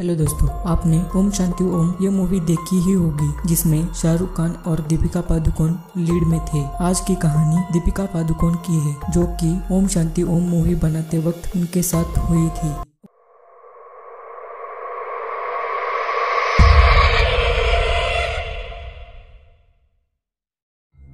Hello दोस्तों, आपने ओम शांति ओम ये मूवी देखी ही होगी जिसमें शाहरुख खान और दीपिका पादुकोण लीड में थे। आज की कहानी दीपिका पादुकोण की है, जो कि ओम शांति ओम मूवी बनाते वक्त उनके साथ हुई थी।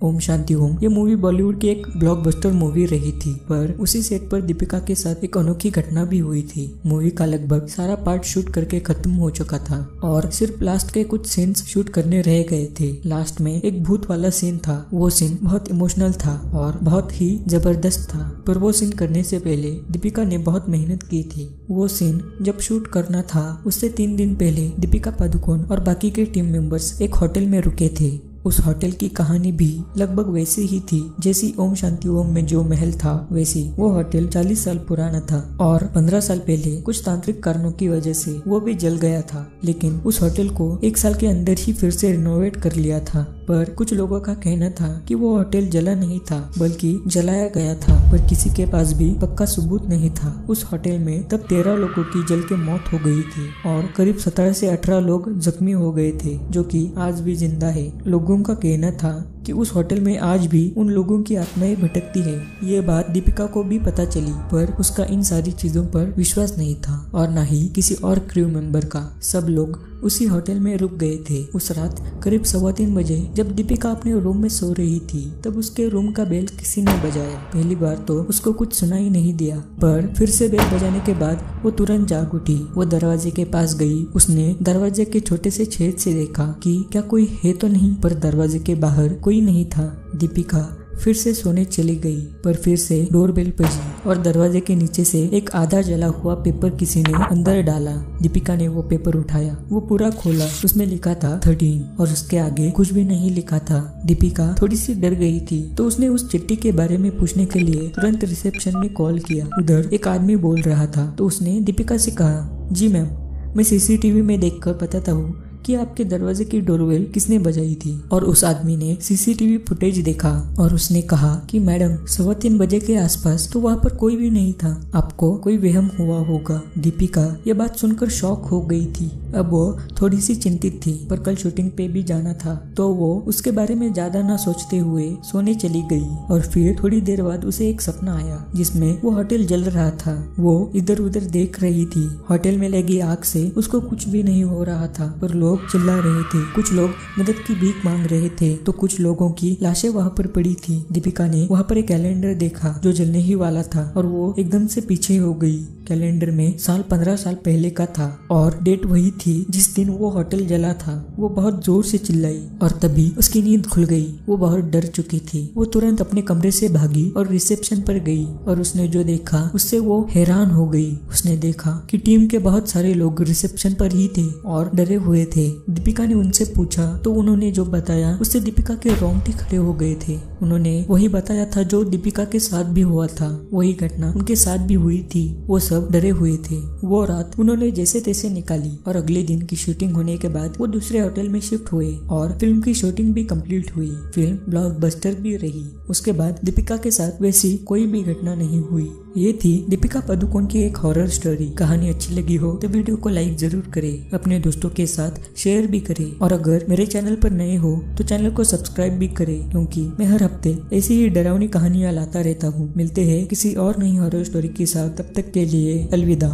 ओम शांति ओम ये मूवी बॉलीवुड की एक ब्लॉकबस्टर मूवी रही थी, पर उसी सेट पर दीपिका के साथ एक अनोखी घटना भी हुई थी। मूवी का लगभग सारा पार्ट शूट करके खत्म हो चुका था और सिर्फ लास्ट के कुछ सीन्स शूट करने रह गए थे। लास्ट में एक भूत वाला सीन था। वो सीन बहुत इमोशनल था और बहुत ही जबरदस्त था, पर वो सीन करने से पहले दीपिका ने बहुत मेहनत की थी। वो सीन जब शूट करना था उससे 3 दिन पहले दीपिका पादुकोण और बाकी के टीम मेंबर्स एक होटल में रुके थे। उस होटल की कहानी भी लगभग वैसी ही थी जैसी ओम शांति ओम में जो महल था वैसी। वो होटल 40 साल पुराना था और 15 साल पहले कुछ तांत्रिक कारणों की वजह से वो भी जल गया था, लेकिन उस होटल को 1 साल के अंदर ही फिर से रिनोवेट कर लिया था। पर कुछ लोगों का कहना था कि वो होटल जला नहीं था बल्कि जलाया गया था, पर किसी के पास भी पक्का सबूत नहीं था। उस होटल में तब 13 लोगों की जल के मौत हो गई थी और करीब 17 से 18 लोग जख्मी हो गए थे, जो कि आज भी जिंदा है। लोगों का कहना था कि उस होटल में आज भी उन लोगों की आत्माएं भटकती है। ये बात दीपिका को भी पता चली, पर उसका इन सारी चीजों पर विश्वास नहीं था और न ही किसी और क्रू मेंबर का। सब लोग उसी होटल में रुक गए थे। उस रात करीब 3:15 बजे जब दीपिका अपने रूम में सो रही थी, तब उसके रूम का बेल किसी ने बजाया। पहली बार तो उसको कुछ सुनाई नहीं दिया, पर फिर से बेल बजाने के बाद वो तुरंत जाग उठी। वो दरवाजे के पास गई। उसने दरवाजे के छोटे से छेद से देखा कि क्या कोई है तो नहीं, पर दरवाजे के बाहर कोई नहीं था। दीपिका फिर से सोने चली गई, पर फिर से डोरबेल बजी और दरवाजे के नीचे से एक आधा जला हुआ पेपर किसी ने अंदर डाला। दीपिका ने वो पेपर उठाया, वो पूरा खोला। उसमें लिखा था 13 और उसके आगे कुछ भी नहीं लिखा था। दीपिका थोड़ी सी डर गई थी, तो उसने उस चिट्ठी के बारे में पूछने के लिए तुरंत रिसेप्शन में कॉल किया। उधर एक आदमी बोल रहा था, तो उसने दीपिका से कहा, जी मैम, मैं CCTV में देखकर बताता हूँ कि आपके दरवाजे की डोरबेल किसने बजाई थी। और उस आदमी ने CCTV फुटेज देखा और उसने कहा कि मैडम 3:15 बजे के आसपास तो वहाँ पर कोई भी नहीं था, आपको कोई वहम हुआ होगा। दीपिका ये बात सुनकर शॉक हो गई थी। अब वो थोड़ी सी चिंतित थी, पर कल शूटिंग पे भी जाना था, तो वो उसके बारे में ज्यादा ना सोचते हुए सोने चली गई। और फिर थोड़ी देर बाद उसे एक सपना आया जिसमें वो होटल जल रहा था। वो इधर उधर देख रही थी। होटल में लगी आग से उसको कुछ भी नहीं हो रहा था, पर लोग चिल्ला रहे थे। कुछ लोग मदद की भीख मांग रहे थे, तो कुछ लोगों की लाशें वहाँ पर पड़ी थी। दीपिका ने वहाँ पर एक कैलेंडर देखा जो जलने ही वाला था और वो एकदम से पीछे हो गई। कैलेंडर में साल 15 साल पहले का था और डेट वही थी जिस दिन वो होटल जला था। वो बहुत जोर से चिल्लाई और तभी उसकी नींद खुल गई। वो बहुत डर चुकी थी। वो तुरंत अपने कमरे से भागी और रिसेप्शन पर गई और उसने जो देखा उससे वो हैरान हो गई। उसने देखा कि टीम के बहुत सारे लोग रिसेप्शन पर ही थे और डरे हुए थे। दीपिका ने उनसे पूछा तो उन्होंने जो बताया उससे दीपिका के रोंगटे खड़े हो गए थे। उन्होंने वही बताया था जो दीपिका के साथ भी हुआ था। वही घटना उनके साथ भी हुई थी। वो सब डरे हुए थे। वो रात उन्होंने जैसे तैसे निकाली और अगले दिन की शूटिंग होने के बाद वो दूसरे होटल में शिफ्ट हुए और फिल्म की शूटिंग भी कंप्लीट हुई। फिल्म ब्लॉकबस्टर भी रही। उसके बाद दीपिका के साथ वैसी कोई भी घटना नहीं हुई। ये थी दीपिका पादुकोण की एक हॉरर स्टोरी। कहानी अच्छी लगी हो तो वीडियो को लाइक जरूर करें, अपने दोस्तों के साथ शेयर भी करें और अगर मेरे चैनल पर नए हो तो चैनल को सब्सक्राइब भी करें, क्योंकि मैं हर हफ्ते ऐसी ही डरावनी कहानियां लाता रहता हूँ। मिलते हैं किसी और नई हॉरर स्टोरी के साथ, तब तक के लिए अलविदा।